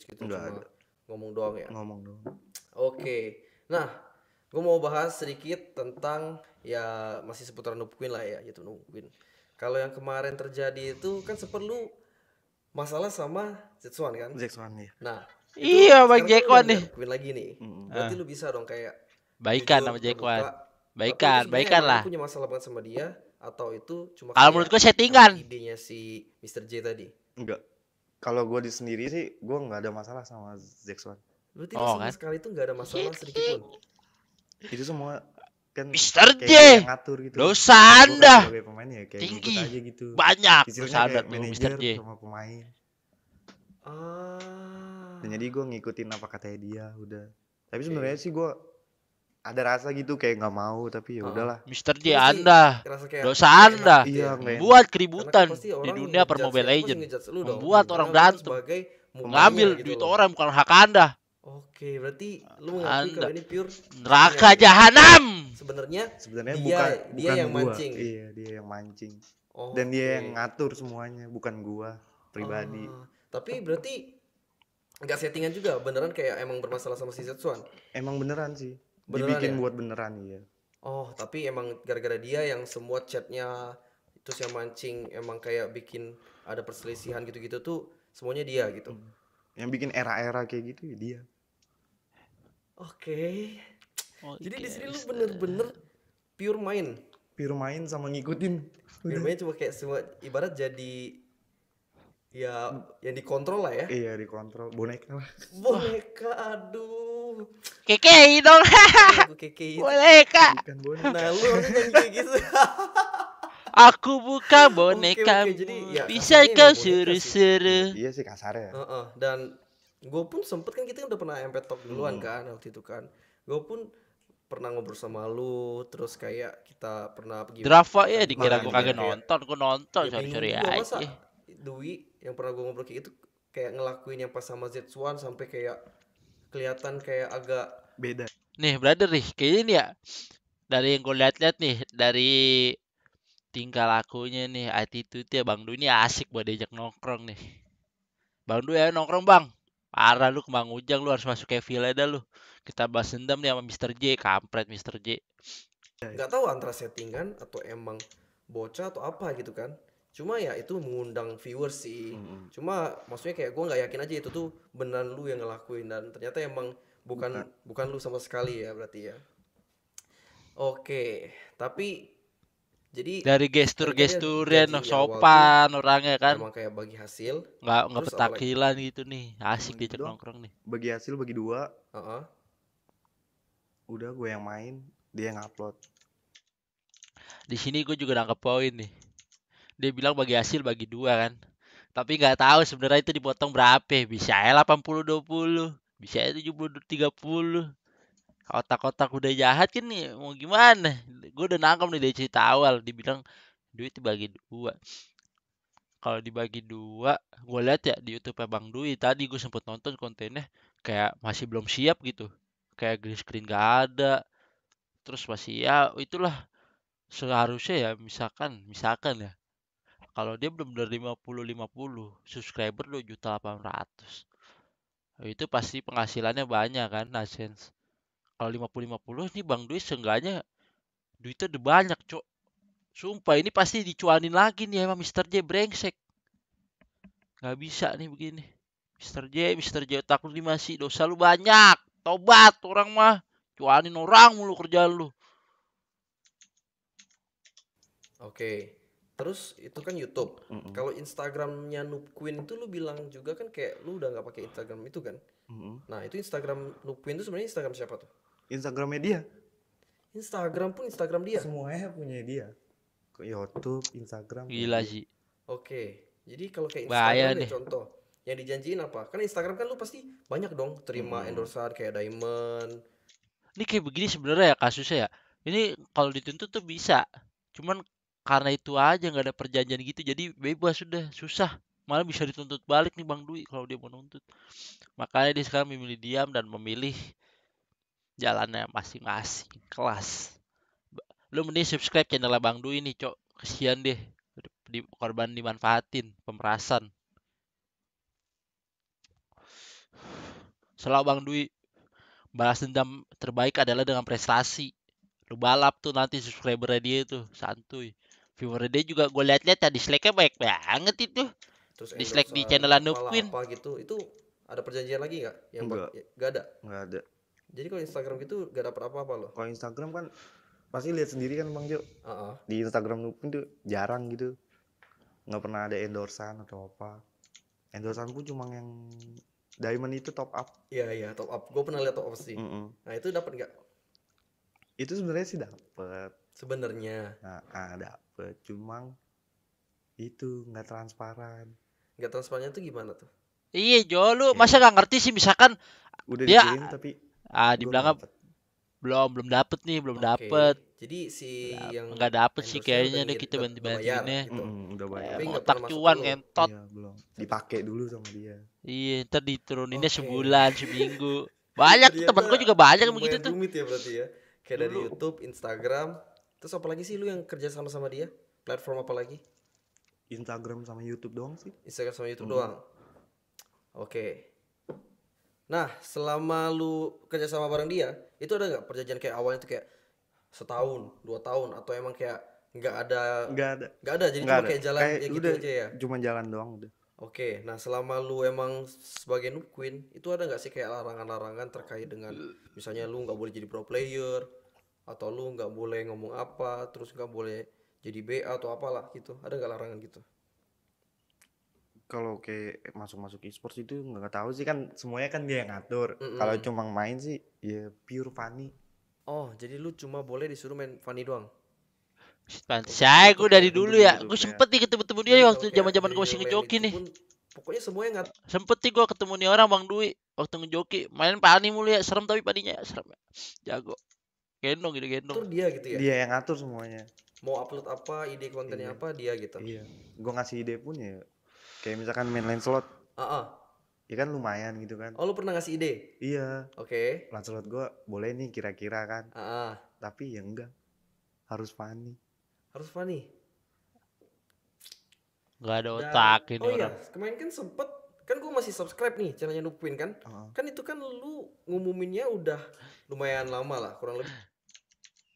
gitu, Nggak cuma ada. ngomong doang ya. Ngomong doang. Oke. Nah, gue mau bahas sedikit tentang ya masih seputar Noob Queen lah ya, yaitu Noob Queen. Kalau yang kemarin terjadi itu kan sempat lu masalah sama Zetsuan kan? Jackson ya. Nah, itu Iya Bang sekarang kan lu udah Jekwan nih. nggak Noob Queen lagi nih. Berarti Ah, lu bisa dong kayak baikan sama jujur, Jekwan. terbuka. Tapi itu Baikan, sebenarnya baikan emang lu lah. punya masalah banget sama dia atau itu cuma Kalau menurut kayak gue emang settingan. idenya si Mr. J tadi? Enggak. Kalau gue di sendiri sih, gue nggak ada masalah sama Jackson. Berarti lu Oh sama kan? sekali tuh nggak ada masalah sedikit pun. Itu semua kan Mr. kayak J, dia yang ngatur gitu. dosa Gue kan Anda sebagai pemain ya kayak ngikut tinggi. aja gitu. Banyak dosa Istilahnya Anda kayak tuh Mr. manajer J. sama pemain. Dan Ah. jadi gue ngikutin apa katanya dia udah. Tapi Oke. sebenarnya sih gue ada rasa gitu kayak nggak mau, tapi ya udahlah. Mr. Lu J pasti Anda, ngerasa kayak dosa nggak enak Anda gitu Iya ya. nggak enak. membuat Karena kan keributan pasti di orang dunia per ngejudge Mobile ya, itu pasti Legend. ngejudge lu dong. Membuat Karena orang lu tuh berantem, sebagai Pemain mengambil mukanya gitu duit loh. orang bukan hak Anda. Oke, berarti lu mengakui kalau Anda ini pure settingan neraka nih. jahanam. Sebenarnya Sebenarnya dia bukan dia yang gua. mancing. Iya, dia yang mancing. Dan dia yang Oke. ngatur semuanya, bukan gua pribadi. Tapi berarti nggak settingan juga, beneran kayak emang bermasalah sama si Zetsuan. Emang beneran sih. Beneran Dibikin ya? buat beneran ya. Oh, tapi emang gara-gara dia yang semua chatnya terus yang mancing emang kayak bikin ada perselisihan gitu-gitu tuh semuanya dia gitu. Yang bikin era-era kayak gitu ya dia. Oke. Jadi di Oke, sini lu Mister. bener-bener pure main. Pure main sama ngikutin. Pure main cuma kayak semua ibarat jadi ya yang dikontrol lah ya. Iya, dikontrol boneka lah. Boneka, aduh. Kekei dong. Lagu keke itu. Boleh kak. Bukan boneka. Nah, lu harusnya nyanyi kayak gitu. Aku bukan Oke, bonekamu. jadi ya Bisa kasarnya kau emang boneka sih. suruh-suruh. Iya sih kasarnya. Heeh, dan gue pun sempet kan kita udah pernah MP Talk duluan kan waktu itu kan. Gue pun pernah ngobrol sama lu, terus kayak kita pernah pergi Drafa ya makan dikira bareng gue gitu kagak kayak nonton. Gue nonton ya bingung sorry juga masa aja. Dwi yang pernah gue ngobrol kayak itu kayak ngelakuin yang pas sama Z1 sampai kayak kelihatan kayak agak Beda. Nih brother nih, kayaknya nih ya dari yang gue lihat-lihat nih, dari tingkah lakunya nih, attitude-nya Bang Du ini asik buat diajak nongkrong nih. Bang Du ya nongkrong bang. Parah lu ke Bang Ujang, lu harus masuk kayak villa dah lu. Kita bahas dendam nih sama Mr. J, kampret Mr. J. nggak tahu antara settingan atau emang bocah atau apa gitu kan. Cuma ya itu mengundang viewers sih. Cuma maksudnya kayak gue nggak yakin aja itu tuh beneran lu yang ngelakuin dan ternyata emang bukan lu sama sekali ya berarti ya. Oke, tapi jadi Dari tadi kan dia gestur-gesturnya janji noh di awal tuh sopan orangnya kan. emang kayak bagi hasil. Nggak Terus apalagi? petakilan gitu nih. Asik Gitu diajak doang. nongkrong nih. Bagi hasil bagi dua. Heeh. Udah gue yang main, dia yang upload. Di sini gue juga nangkep poin nih. Dia bilang bagi hasil bagi dua kan. Tapi nggak tahu sebenarnya itu dipotong berapa. Bisa ya 80-20. Bisa ya 70-30. Otak-otak udah jahat kan nih. Mau gimana? Gue udah nangkep nih dari cerita awal. Dibilang duit dibagi dua. Kalau dibagi dua, gue lihat ya di YouTube Bang Dwi tadi gue sempet nonton kontennya kayak masih belum siap gitu. Kayak green screen gak ada. Terus masih ya itulah seharusnya ya misalkan ya kalau dia benar-benar 50-50 subscriber 2.800.000 itu pasti penghasilannya banyak kan AdSense. Kalau 50-50 nih Bang Dwi seenggaknya duitnya udah banyak cok. Sumpah ini pasti dicuanin lagi nih emang Mr. J brengsek. Gak bisa nih begini. Mr. J otak lu nih masih dosa lu banyak. Tobat orang mah. Cuanin orang mulu kerjaan lu. Oke. Terus itu kan YouTube. Kalau Instagramnya Noob Queen itu lu bilang juga kan kayak lu udah nggak pakai Instagram itu kan? Nah itu Instagram Noob Queen itu sebenarnya Instagram siapa tuh? Instagramnya dia. Instagram pun Instagram dia. Semuanya punya dia. Ke YouTube, Instagram. Gila sih. Oke. Jadi kalau kayak Bahaya Instagram deh nih. contoh. Yang dijanjiin apa? Kan Instagram kan lu pasti banyak dong terima endorsean kayak Diamond. Ini kayak begini sebenarnya ya kasusnya ya. Ini kalau dituntut tuh bisa. Cuman karena itu aja nggak ada perjanjian gitu jadi bebas sudah susah. Malah bisa dituntut balik nih Bang Dwi kalau dia mau nuntut. Makanya dia sekarang memilih diam dan memilih jalannya masing-masing kelas. Lu mending subscribe channel Bang Dwi nih, Cok. Kesian deh. Korban dimanfaatin, pemerasan. Selalu Bang Dwi, balas dendam terbaik adalah dengan prestasi. Lu balap tuh nanti subscriber dia tuh, santuy. Viewer dia juga gue liat-liat ya, dislike-nya banyak banget itu. Terus Dislike di endorsean channel Noob apalah Queen. apa gitu. Itu ada perjanjian lagi nggak? Enggak, Nggak ada. enggak ada. Jadi kalau Instagram gitu gak dapat apa-apa loh. Kalau Instagram kan pasti lihat sendiri kan Bang Jo. Heeh. Di Instagram Nupin tuh jarang gitu. Nggak pernah ada endorsan atau apa. Endorsan pun cuma yang diamond itu top up. Iya, top up. Gue pernah lihat top up sih. Mm-mm. Nah, itu dapat nggak? Itu sebenarnya sih dapet. Sebenarnya Nah, dapet. Cuma itu nggak transparan. nggak transparannya tuh gimana tuh? Iya Jo, lu Iya. masa gak ngerti sih, misalkan Udah dia dikirim tapi gua dibilangnya nggak dapet. belum dapet nih, belum Oke. dapet. Jadi si yang Nggak dapet sih endorse-nya kayaknya udah deh, kita udah bantu-bantuinnya. bayar gitu. Udah bayar. Tapi nggak Otak pernah masuk cuan ke lu. ngentot. Iya, belum. Dipakai dulu sama dia. Iya, ntar dituruninnya Oke. sebulan, seminggu. Banyak tuh, Ternyata temen gue juga banyak yang begitu lumayan tuh. rumit ya berarti ya. Kayak dari Dulu. YouTube, Instagram, terus apa lagi sih lu yang kerja sama dia? Platform apa lagi? Instagram sama YouTube doang sih. Instagram sama YouTube doang. Oke. Nah, selama lu kerja sama bareng dia, itu ada nggak perjanjian kayak awalnya tuh kayak setahun, 2 tahun, atau emang kayak nggak ada? Nggak ada. Nggak ada, jadi Nggak cuma ada. kayak jalan Kayak kayak gitu udah aja ya. cuma jalan doang udah. Oke, nah selama lu emang sebagai noob queen, itu ada nggak sih kayak larangan-larangan terkait dengan misalnya lu nggak boleh jadi pro player, atau lu nggak boleh ngomong apa, terus nggak boleh jadi BA atau apalah gitu, ada nggak larangan gitu? Kalau kayak masuk e-sports itu nggak tahu sih, kan semuanya kan dia yang ngatur. Mm-mm. Kalau cuma main sih ya pure funny. Oh, jadi lu cuma boleh disuruh main funny doang? Saya gue dari Untuk dulu ya, YouTube gue ya. sempet nih ketemu dia Jadi waktu kalau kayak zaman-zaman gue Yuri masih Lane ngejoki itu nih. pun, pokoknya semuanya nggak. Sempet nih gue ketemu nih orang Bang Dwi waktu ngejoki, main pani mulu ya, serem tapi paninya serem ya. Jago. Gendong gitu, gendong. Atur dia gitu ya. Dia yang ngatur semuanya. Mau upload apa, ide kontennya Iya. apa, dia gitu. Iya. Gue ngasih ide pun ya kayak misalkan main line slot, Ah, ya kan lumayan gitu kan. oh lu pernah ngasih ide? Iya. Oke. Line slot gue boleh nih kira-kira kan. Ah, Tapi ya enggak. Harus funny. harus funny. Gak ada Dan, otak ini oh iya, orang. kemarin kan sempet, kan gue masih subscribe nih channelnya Nupin kan. Heeh. Kan itu kan lu ngumuminnya udah lumayan lama lah, kurang lebih.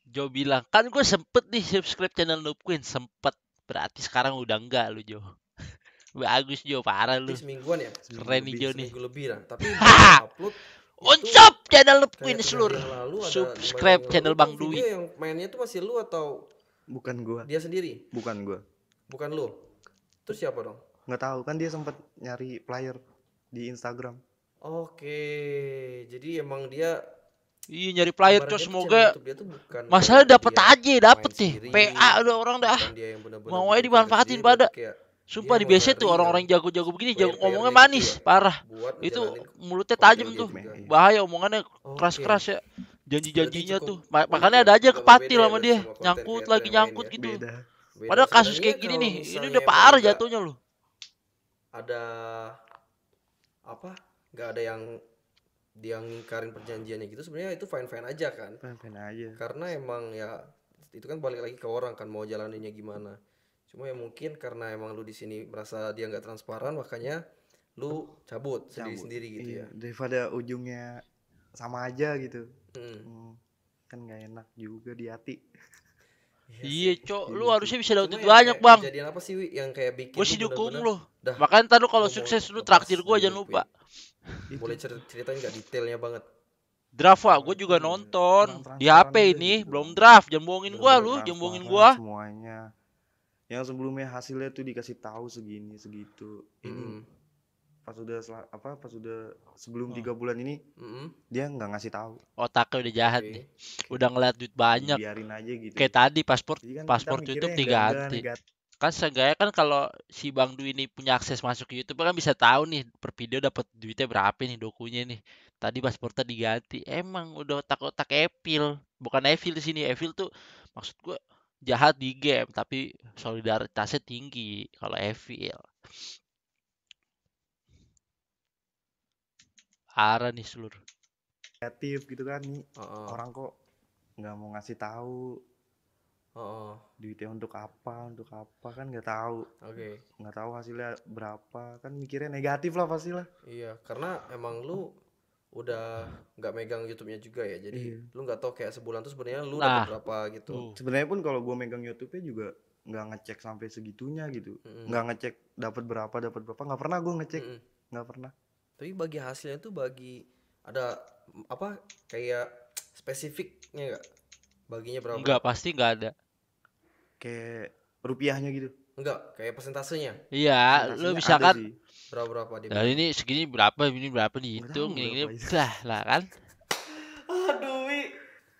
Jo bilang, kan gue sempet nih subscribe channel Noob Queen, sempet. Berarti sekarang udah enggak lu Jo. Bagus Jo, parah lu. Semingguan ya, Keren nih Jo nih. seminggu lebih lah. Tapi baru upload itu Uncap channel Noob kayak Queen 3 hari seluruh. yang lalu, ada 5 Subscribe hari yang channel lalu Bang tuh video Dwi. yang mainnya tuh masih lu atau Bukan gua. dia sendiri? Bukan gua. Bukan lu. Terus siapa dong? Nggak tahu kan dia sempat nyari player di Instagram. Oke, jadi emang dia Iya nyari player ibaratnya tuh, tuh semoga channel YouTube dia tuh bukan masalah kayak dapet dia aja, dapet main deh. sendiri, PA udah orang dah. bukan dia yang benar-benar Mau aja bikin konten dimanfaatin sendiri, pada. berarti kayak Sumpah dia di mau biasa tuh nyari orang-orang yang jago-jago begini, jago player-player ngomongnya gitu manis, ya, parah. buat Itu ngejalanin mulutnya konten tajam gitu tuh. game-nya, kan. iya. Bahaya omongannya Oke. keras-keras ya. Berarti Janji-janjinya cukup tuh. unik Makanya ya, ada aja agak kepatil berbeda ya sama berarti dia. sama content Nyangkut creator lagi yang lain nyangkut ya. gitu. Beda. Beda. Padahal kasus Sebenarnya kayak gini kalau nih, ini misalnya udah emang parah nggak jatuhnya loh. ada apa, nggak ada yang dia ngingkarin perjanjiannya gitu, sebenarnya itu fine fine aja kan, Fan-fan aja. karena emang ya itu kan balik lagi ke orang kan mau jalaninnya gimana. Cuma ya mungkin karena emang lu di sini merasa dia nggak transparan, makanya lu cabut sendiri sendiri gitu Iya, ya. daripada ujungnya sama aja gitu. Hmm. Kan nggak enak juga di hati. Iya, sih. Cok, lu Iya harusnya bisa dapat Cuma duit yang banyak, kayak Bang. kejadian apa sih Wi, yang kayak bikin Gue lu sih dukung bener-bener lu. dah Makanya ntar lu kalau gua mau sukses lu lepas traktir gue, dari jangan Noob lupa. Queen. Boleh ceritain nggak detailnya banget? Draft, Wak, gue juga nonton Kurang di transparan HP aja ini, gitu belum doang. draft. Jangan bohongin gua Bener-bener lu, jangan bohongin transparan gua. semuanya. Yang sebelumnya hasilnya tuh dikasih tahu segini segitu. Ini pas udah pas udah sebelum 3 bulan ini dia nggak ngasih tahu. Otaknya udah jahat Oke. nih. Udah ngeliat duit banyak. Biarin aja gitu. Kayak tadi paspor Jadi kan kita paspor mikirnya YouTube yang enggak diganti. negatif. Kan seenggaknya kan kalau si Bang Dwi ini punya akses masuk ke YouTube kan bisa tahu nih per video dapat duitnya berapa nih dokunya nih. Tadi paspornya diganti. Emang udah otak-otak evil. Bukan evil di sini. Evil tuh maksud gua jahat di game tapi solidaritasnya tinggi kalau evil. Parah nih seluruh. Negatif gitu kan nih. Heeh. Orang kok nggak mau ngasih tahu Heeh. duitnya untuk apa kan nggak tahu. Oke. Nggak tahu hasilnya berapa, kan mikirnya negatif lah pastilah. Iya, karena emang lu udah nggak megang YouTube-nya juga ya. Jadi Iya. lu nggak tahu kayak sebulan tuh sebenarnya lu Nah, dapat berapa gitu. Sebenarnya pun kalau gue megang YouTube-nya juga nggak ngecek sampai segitunya gitu. Nggak ngecek dapat berapa, nggak pernah gue ngecek. Nggak pernah. Tapi bagi hasilnya tuh ada apa kayak spesifiknya nggak? Baginya berapa? enggak, pasti enggak ada. Kayak rupiahnya gitu. Enggak, kayak persentasenya. Iya, lu Persentasenya ada misalkan sih. Berapa dia? ya ini segini berapa, ini berapa dihitung, tahu ini berapa itu. lah kan. Aduh, Wi.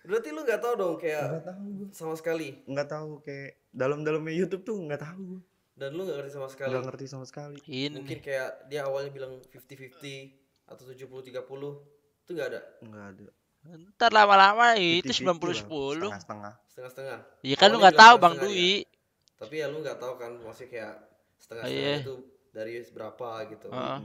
Berarti lu nggak tahu dong kayak Nggak tahu gue. sama sekali. Nggak tahu kayak dalam-dalamnya YouTube tuh nggak tahu gue. Dan lu nggak ngerti sama sekali. Nggak ngerti sama sekali. Ini Mungkin kayak dia awalnya bilang 50-50 atau 70-30 itu nggak ada. Nggak ada. ntar lama-lama itu 50-50 lah, 90-10. setengah-setengah. Setengah-setengah. Iya kan lu Awalnya nggak bilang tahu Bang setengah-setengah Dwi. Tapi ya lu nggak tahu kan maksudnya kayak setengah-setengah Iya. itu dari berapa gitu. Heeh.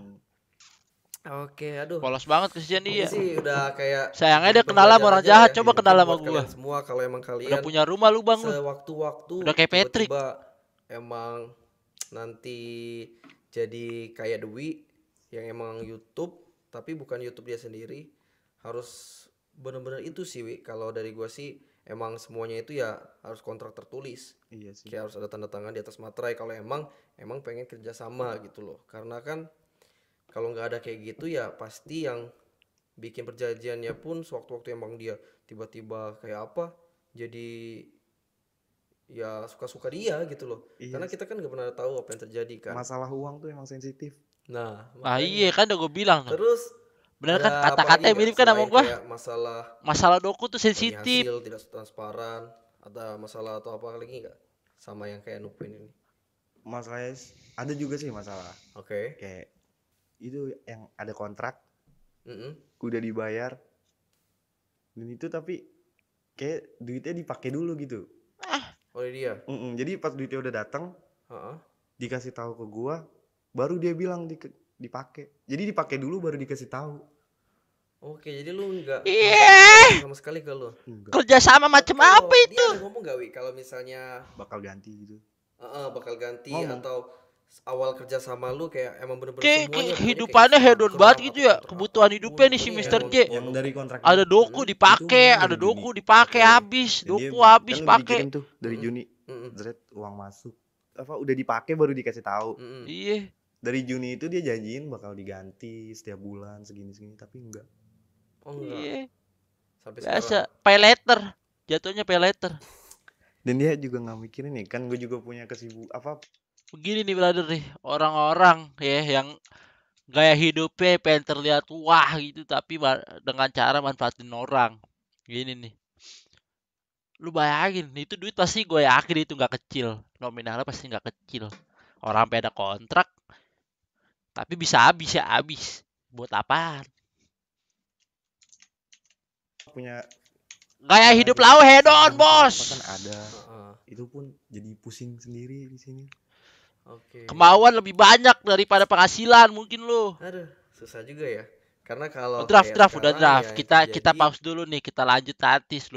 Oke, aduh. Polos banget kesian Ini dia. sih udah kayak Sayangnya jadi dia kenal sama orang pembelajaran jahat, aja ya. coba kenal Buat sama kalian gua. semua kalau emang Udah kalian punya rumah lu Bang lu. sewaktu-waktu Udah kayak Patrick. tiba-tiba emang nanti jadi kayak Dewi yang emang YouTube tapi bukan YouTube dia sendiri, harus bener-bener itu sih Wi. Kalau dari gua sih emang semuanya itu ya harus kontrak tertulis, Iya sih. kayak harus ada tanda tangan di atas materai kalau emang pengen kerja sama gitu loh. Karena kan kalau nggak ada kayak gitu ya pasti yang bikin perjanjiannya pun sewaktu-waktu emang dia tiba-tiba kayak apa jadi ya suka-suka dia gitu loh. Iya Karena sih. kita kan nggak pernah tahu apa yang terjadi kan. Masalah uang tuh emang sensitif. Nah, Ah makanya. iya kan udah gue bilang tuh. Terus Bener ada kan apa kata-katanya lagi mirip nggak kan sama selain gua. kayak masalah Masalah doku tuh bagi sensitif. hasil tidak transparan, ada masalah atau apa lagi nggak sama yang kayak Nupin ini? Masalahnya ada juga sih masalah. Oke. Kayak itu yang ada kontrak Mm-mm. udah dibayar dan itu tapi kayak duitnya dipakai dulu gitu. Oleh dia. Jadi pas duitnya udah datang Heeh. dikasih tahu ke gua baru dia bilang dipakai. Jadi dipakai dulu baru dikasih tahu. Oke, jadi lu nggak Iya. sama sekali ke lu. Enggak, Kerja sama macam Kalau apa dia itu? ada ngomong gak Wi kalau misalnya bakal ganti gitu. bakal ganti Ngomong. atau awal kerja sama lu kayak emang bener-bener Kayak semuanya pokoknya kehidupannya kayak hedon kontrak banget gitu atau ya. kontrak Kebutuhan apapun. hidupnya nih si Ini Mr. emang J. Yang dari kontrak Ada doku dipakai, itu ada dari doku Juni. dipakai Oke. habis, Dan doku dia- habis kan udah pakai. dikirim tuh dari Juni. Zret uang masuk. Apa udah dipakai baru dikasih tahu. Iya. Dari Juni itu dia janjiin bakal diganti setiap bulan segini tapi enggak. Oh enggak. Iya. Sampai Biasa sekarang. pay letter. Jatuhnya pay letter. Dan dia juga nggak mikirin nih kan gue juga punya Begini nih brother nih, orang-orang ya yang gaya hidupnya pengen terlihat wah gitu tapi dengan cara manfaatin orang. Gini nih. Lu bayangin, itu duit pasti gue yakin itu nggak kecil. Nominalnya pasti nggak kecil. Orang sampai ada kontrak tapi bisa habis ya habis. Buat apaan? punya Gaya hidup lau hedon, bos. kan ada. Heeh. Itu pun jadi pusing sendiri di sini. Oke. Kemauan lebih banyak daripada penghasilan mungkin lu. Aduh, susah juga ya. Karena kalau Draft kayak udah sekarang draft. ya yang Kita terjadi- pause dulu nih, kita lanjut nanti.